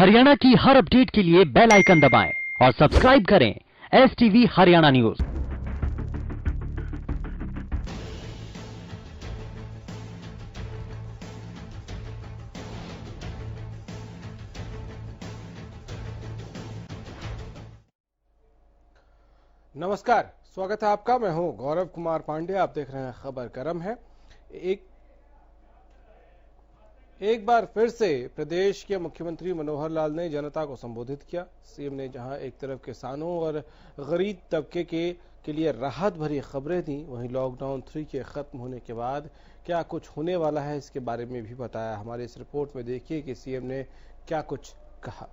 हरियाणा की हर अपडेट के लिए बेल आइकन दबाएं और सब्सक्राइब करें STV हरियाणा न्यूज। नमस्कार, स्वागत है आपका। मैं हूं गौरव कुमार पांडे। आप देख रहे हैं खबर गरम है। एक बार फिर से प्रदेश के मुख्यमंत्री मनोहर लाल ने जनता को संबोधित किया। सीएम ने जहां एक तरफ किसानों और गरीब तबके के लिए राहत भरी खबरें दी, वहीं लॉकडाउन 3 के खत्म होने के बाद क्या कुछ होने वाला है इसके बारे में भी बताया। हमारी इस रिपोर्ट में देखिए कि सीएम ने क्या कुछ कहा।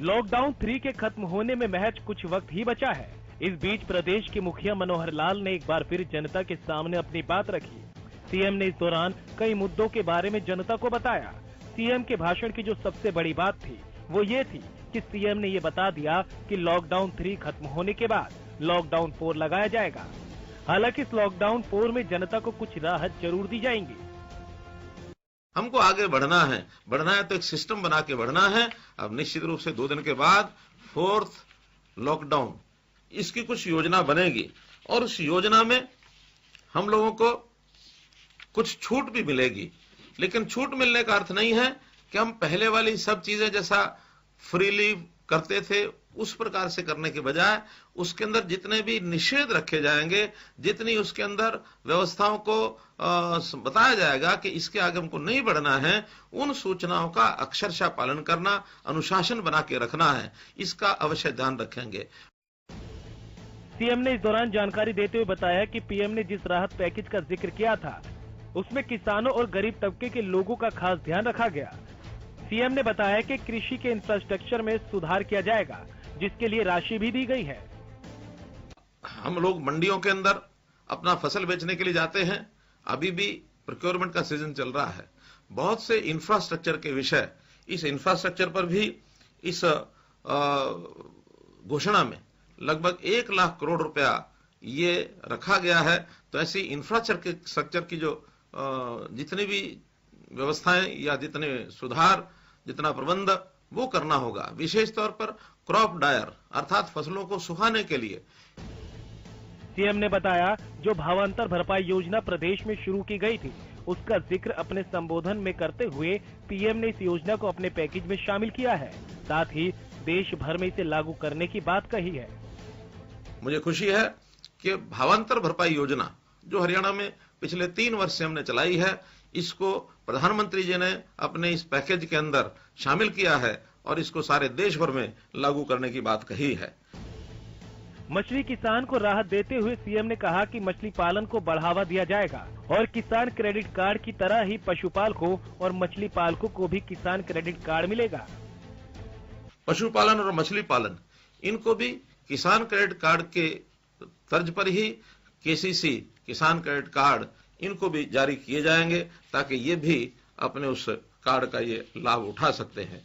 लॉकडाउन 3 के खत्म होने में महज कुछ वक्त ही बचा है। इस बीच प्रदेश के मुखिया मनोहर लाल ने एक बार फिर जनता के सामने अपनी बात रखी। सीएम ने इस दौरान कई मुद्दों के बारे में जनता को बताया। सीएम के भाषण की जो सबसे बड़ी बात थी वो ये थी कि सीएम ने ये बता दिया कि लॉकडाउन 3 खत्म होने के बाद लॉकडाउन 4 लगाया जाएगा। हालांकि इस लॉकडाउन 4 में जनता को कुछ राहत जरूर दी जाएंगी। हमको आगे बढ़ना है तो एक सिस्टम बना के बढ़ना है। अब निश्चित रूप से 2 दिन के बाद 4th लॉकडाउन, इसकी कुछ योजना बनेगी और उस योजना में हम लोगों को कुछ छूट भी मिलेगी। लेकिन छूट मिलने का अर्थ नहीं है कि हम पहले वाली सब चीजें जैसा फ्रीली करते थे उस प्रकार से करने के बजाय उसके अंदर जितने भी निषेध रखे जाएंगे, जितनी उसके अंदर व्यवस्थाओं को बताया जाएगा कि इसके आगे हमको नहीं बढ़ना है, उन सूचनाओं का अक्षरशः पालन करना, अनुशासन बना के रखना है, इसका अवश्य ध्यान रखेंगे। सीएम ने इस दौरान जानकारी देते हुए बताया कि पीएम ने जिस राहत पैकेज का जिक्र किया था उसमें किसानों और गरीब तबके के लोगों का खास ध्यान रखा गया। सीएम ने बताया कि कृषि के इंफ्रास्ट्रक्चर में सुधार किया जाएगा, जिसके लिए राशि भी दी गई है। हम लोग मंडियों के अंदर अपना फसल बेचने के लिए जाते हैं। अभी भी प्रोक्योरमेंट का सीजन चल रहा है। बहुत से इंफ्रास्ट्रक्चर के विषय, इस इंफ्रास्ट्रक्चर पर भी इस घोषणा में लगभग 1 लाख करोड़ रुपया ये रखा गया है। तो ऐसी इंफ्रास्ट्रक्चर की जो जितनी भी व्यवस्थाएं या जितने सुधार, जितना प्रबंध वो करना होगा। विशेष तौर पर क्रॉप डायर अर्थात फसलों को सुखाने के लिए। सीएम ने बताया जो भावांतर भरपाई योजना प्रदेश में शुरू की गई थी उसका जिक्र अपने संबोधन में करते हुए पीएम ने इस योजना को अपने पैकेज में शामिल किया है। साथ ही देश भर में इसे लागू करने की बात कही है। मुझे खुशी है कि भावांतर भरपाई योजना जो हरियाणा में पिछले 3 वर्ष से हमने चलाई है, इसको प्रधानमंत्री जी ने अपने इस पैकेज के अंदर शामिल किया है और इसको सारे देश भर में लागू करने की बात कही है। मछली किसान को राहत देते हुए सीएम ने कहा कि मछली पालन को बढ़ावा दिया जाएगा और किसान क्रेडिट कार्ड की तरह ही पशुपालकों और मछली पालकों को भी किसान क्रेडिट कार्ड मिलेगा। पशुपालन और मछली पालन, इनको भी किसान क्रेडिट कार्ड के तर्ज पर ही KCC किसान क्रेडिट कार्ड इनको भी जारी किए जाएंगे ताकि ये भी अपने उस कार्ड का ये लाभ उठा सकते हैं।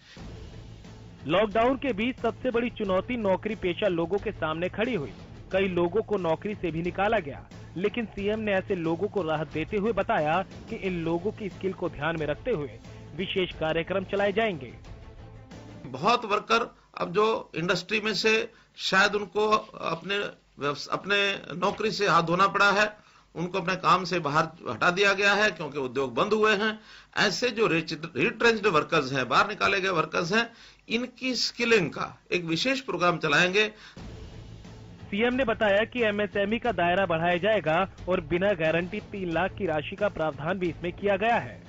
लॉकडाउन के बीच सबसे बड़ी चुनौती नौकरी पेशा लोगों के सामने खड़ी हुई। कई लोगों को नौकरी से भी निकाला गया, लेकिन सीएम ने ऐसे लोगों को राहत देते हुए बताया कि इन लोगों की स्किल को ध्यान में रखते हुए विशेष कार्यक्रम चलाए जाएंगे। बहुत वर्कर अब जो इंडस्ट्री में से शायद उनको अपने नौकरी से हाथ धोना पड़ा है, उनको अपने काम से बाहर हटा दिया गया है क्योंकि उद्योग बंद हुए हैं। ऐसे जो रिट्रेंच्ड वर्कर्स हैं, बाहर निकाले गए वर्कर्स हैं, इनकी स्किलिंग का एक विशेष प्रोग्राम चलाएंगे। सीएम ने बताया कि MSME का दायरा बढ़ाया जाएगा और बिना गारंटी 3 लाख की राशि का प्रावधान भी इसमें किया गया है।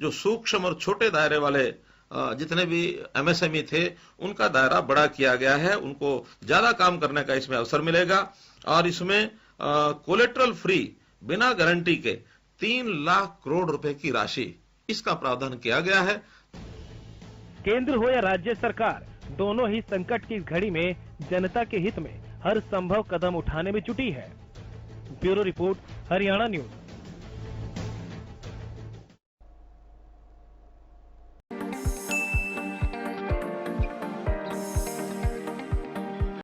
जो सूक्ष्म और छोटे दायरे वाले जितने भी MSME थे उनका दायरा बड़ा किया गया है, उनको ज्यादा काम करने का इसमें अवसर मिलेगा और इसमें कोलेट्रल फ्री बिना गारंटी के 3 लाख करोड़ रुपए की राशि, इसका प्रावधान किया गया है। केंद्र हो या राज्य सरकार, दोनों ही संकट की इस घड़ी में जनता के हित में हर संभव कदम उठाने में जुटी है। Bureau report, Haryana news.